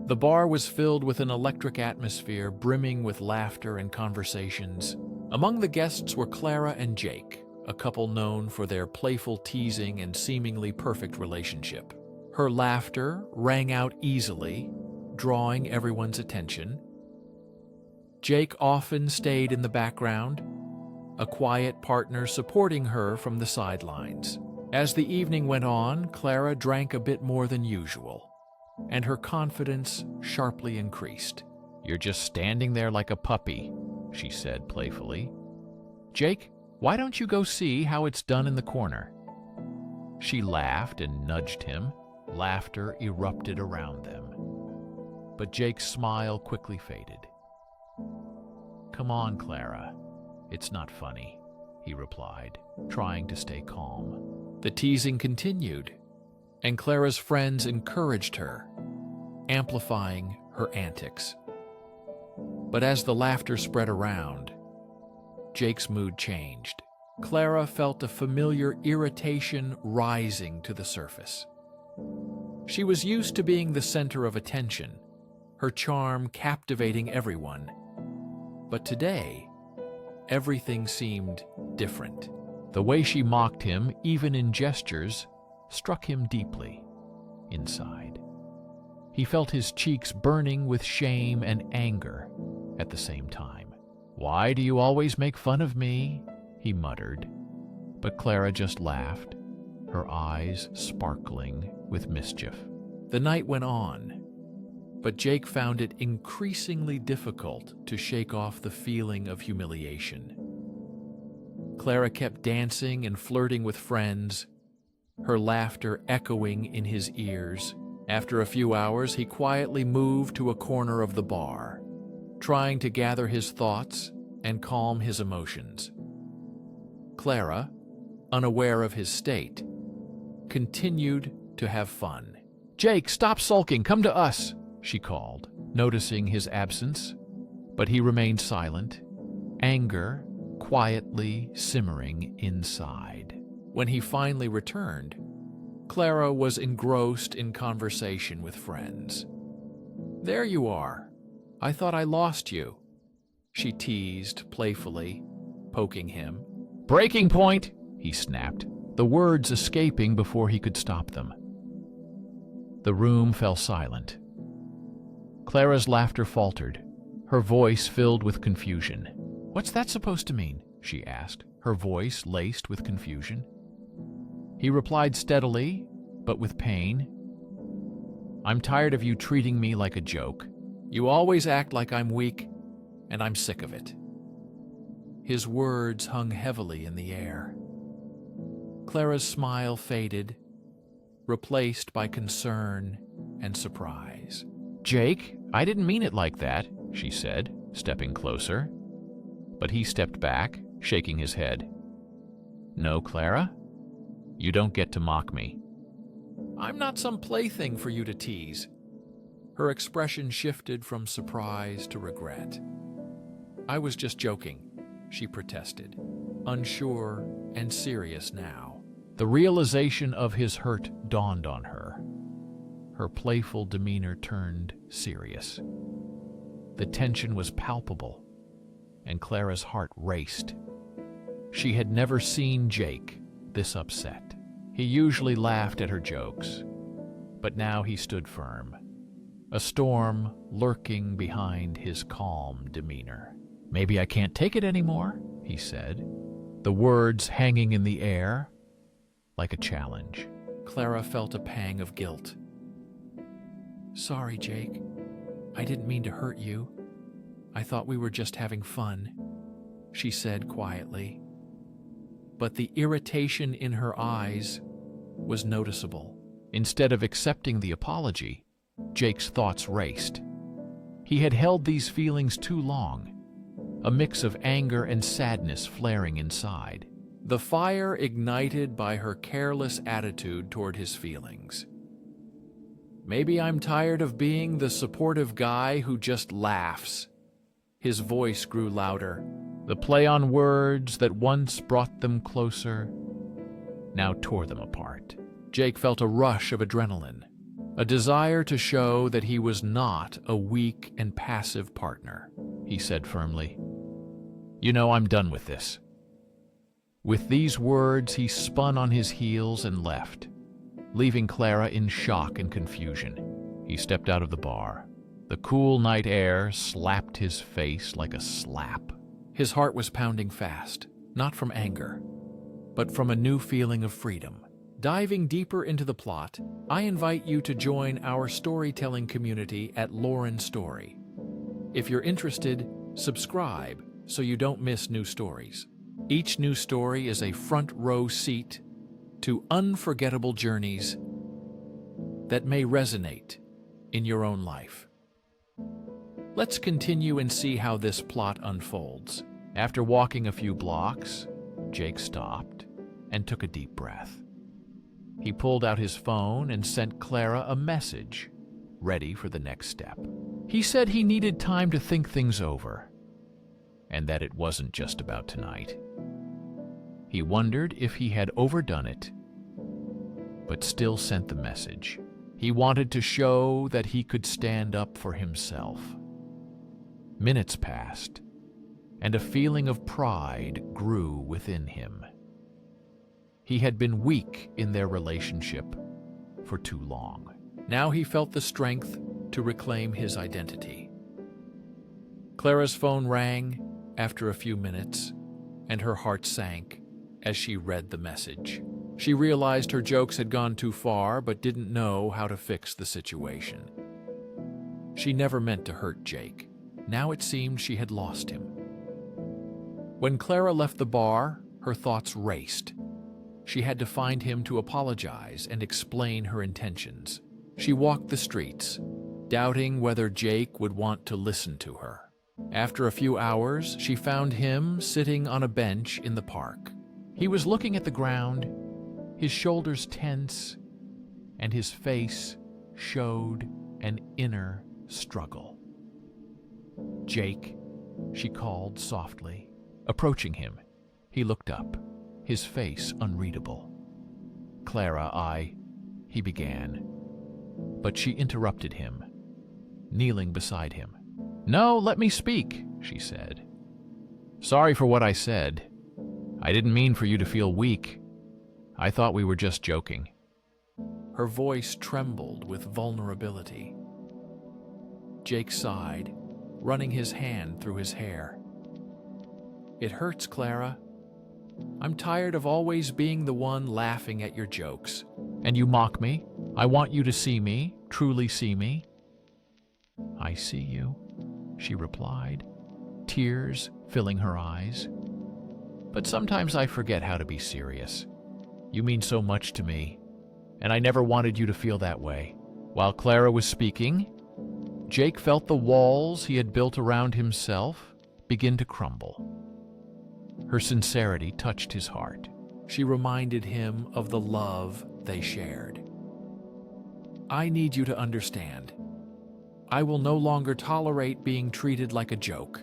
The bar was filled with an electric atmosphere brimming with laughter and conversations. Among the guests were Clara and Jake, a couple known for their playful teasing and seemingly perfect relationship. Her laughter rang out easily, drawing everyone's attention. Jake often stayed in the background, a quiet partner supporting her from the sidelines. As the evening went on, Clara drank a bit more than usual, and her confidence sharply increased. "You're just standing there like a puppy," she said playfully. "Jake, why don't you go see how it's done in the corner?" She laughed and nudged him. Laughter erupted around them. But Jake's smile quickly faded. "Come on, Clara. It's not funny," he replied, trying to stay calm. The teasing continued, and Clara's friends encouraged her, amplifying her antics. But as the laughter spread around, Jake's mood changed. Clara felt a familiar irritation rising to the surface. She was used to being the center of attention, her charm captivating everyone. But today, everything seemed different. The way she mocked him, even in gestures, struck him deeply inside. He felt his cheeks burning with shame and anger at the same time. "Why do you always make fun of me?" he muttered. But Clara just laughed, her eyes sparkling with mischief. The night went on, but Jake found it increasingly difficult to shake off the feeling of humiliation. Clara kept dancing and flirting with friends, her laughter echoing in his ears. After a few hours, he quietly moved to a corner of the bar, trying to gather his thoughts and calm his emotions. Clara, unaware of his state, continued to have fun. "Jake, stop sulking, come to us," she called, noticing his absence. But he remained silent, anger quietly simmering inside. When he finally returned, Clara was engrossed in conversation with friends. "There you are. I thought I lost you," she teased playfully, poking him. "Breaking point," he snapped, the words escaping before he could stop them. The room fell silent. Clara's laughter faltered, her voice filled with confusion. "What's that supposed to mean?" she asked, her voice laced with confusion. He replied steadily, but with pain. "I'm tired of you treating me like a joke. You always act like I'm weak, and I'm sick of it." His words hung heavily in the air. Clara's smile faded, replaced by concern and surprise. "Jake, I didn't mean it like that," she said, stepping closer. But he stepped back, shaking his head. "No, Clara, you don't get to mock me. I'm not some plaything for you to tease." Her expression shifted from surprise to regret. "I was just joking," she protested, unsure and serious now. The realization of his hurt dawned on her. Her playful demeanor turned serious. The tension was palpable, and Clara's heart raced. She had never seen Jake this upset. He usually laughed at her jokes, but now he stood firm, a storm lurking behind his calm demeanor. "Maybe I can't take it anymore," he said, the words hanging in the air like a challenge. Clara felt a pang of guilt. "Sorry, Jake. I didn't mean to hurt you. I thought we were just having fun," she said quietly. But the irritation in her eyes was noticeable. Instead of accepting the apology, Jake's thoughts raced. He had held these feelings too long, a mix of anger and sadness flaring inside. The fire ignited by her careless attitude toward his feelings. "Maybe I'm tired of being the supportive guy who just laughs." His voice grew louder. The play on words that once brought them closer now tore them apart. Jake felt a rush of adrenaline, a desire to show that he was not a weak and passive partner. He said firmly, "You know, I'm done with this." With these words, he spun on his heels and left, leaving Clara in shock and confusion. He stepped out of the bar. The cool night air slapped his face like a slap. His heart was pounding fast, not from anger, but from a new feeling of freedom. Diving deeper into the plot, I invite you to join our storytelling community at Lauren Story. If you're interested, subscribe so you don't miss new stories. Each new story is a front row seat to unforgettable journeys that may resonate in your own life. Let's continue and see how this plot unfolds. After walking a few blocks, Jake stopped and took a deep breath. He pulled out his phone and sent Clara a message, ready for the next step. He said he needed time to think things over, and that it wasn't just about tonight. He wondered if he had overdone it, but still sent the message. He wanted to show that he could stand up for himself. Minutes passed, and a feeling of pride grew within him. He had been weak in their relationship for too long. Now he felt the strength to reclaim his identity. Clara's phone rang after a few minutes, and her heart sank as she read the message. She realized her jokes had gone too far, but didn't know how to fix the situation. She never meant to hurt Jake. Now it seemed she had lost him. When Clara left the bar, her thoughts raced. She had to find him to apologize and explain her intentions. She walked the streets, doubting whether Jake would want to listen to her. After a few hours, she found him sitting on a bench in the park. He was looking at the ground, his shoulders tense, and his face showed an inner struggle. "Jake," she called softly. Approaching him, he looked up, his face unreadable. "Clara, he began, but she interrupted him, kneeling beside him. "No, let me speak," she said. "Sorry for what I said. I didn't mean for you to feel weak. I thought we were just joking." Her voice trembled with vulnerability. Jake sighed, running his hand through his hair. "It hurts, Clara. I'm tired of always being the one laughing at your jokes. And you mock me? I want you to see me, truly see me." "I see you," she replied, tears filling her eyes. "But sometimes I forget how to be serious. You mean so much to me, and I never wanted you to feel that way." While Clara was speaking, Jake felt the walls he had built around himself begin to crumble. Her sincerity touched his heart. She reminded him of the love they shared. "I need you to understand. I will no longer tolerate being treated like a joke,"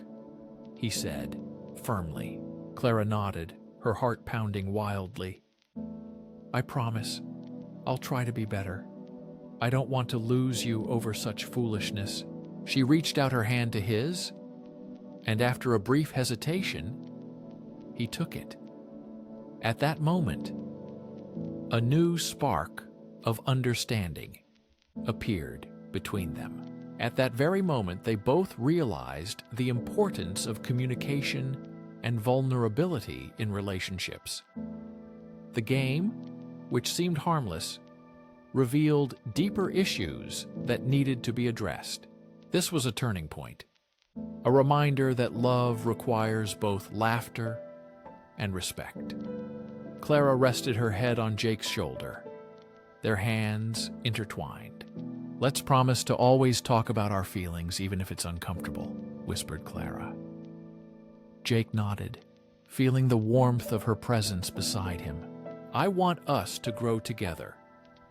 he said, firmly. Clara nodded, her heart pounding wildly. "I promise. I'll try to be better. I don't want to lose you over such foolishness." She reached out her hand to his, and after a brief hesitation, he took it. At that moment, a new spark of understanding appeared between them. At that very moment, they both realized the importance of communication and vulnerability in relationships. The game, which seemed harmless, revealed deeper issues that needed to be addressed. This was a turning point, a reminder that love requires both laughter and respect. Clara rested her head on Jake's shoulder, their hands intertwined. "Let's promise to always talk about our feelings, even if it's uncomfortable," whispered Clara. Jake nodded, feeling the warmth of her presence beside him. "I want us to grow together,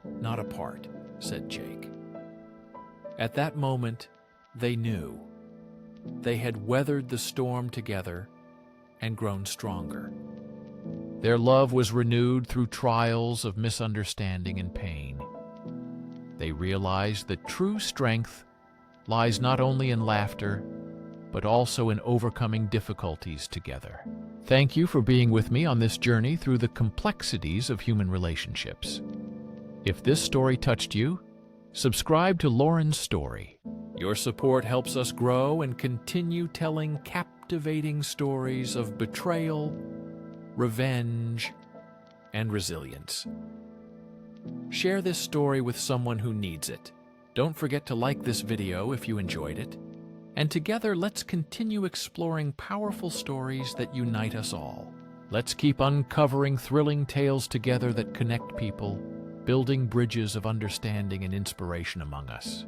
not apart," said Jake. At that moment, they knew they had weathered the storm together and grown stronger. Their love was renewed through trials of misunderstanding and pain. They realized that true strength lies not only in laughter, but also in overcoming difficulties together. Thank you for being with me on this journey through the complexities of human relationships. If this story touched you, subscribe to Lauren's Story. Your support helps us grow and continue telling captivating stories of betrayal, revenge, and resilience. Share this story with someone who needs it. Don't forget to like this video if you enjoyed it. And together, let's continue exploring powerful stories that unite us all. Let's keep uncovering thrilling tales together that connect people, building bridges of understanding and inspiration among us.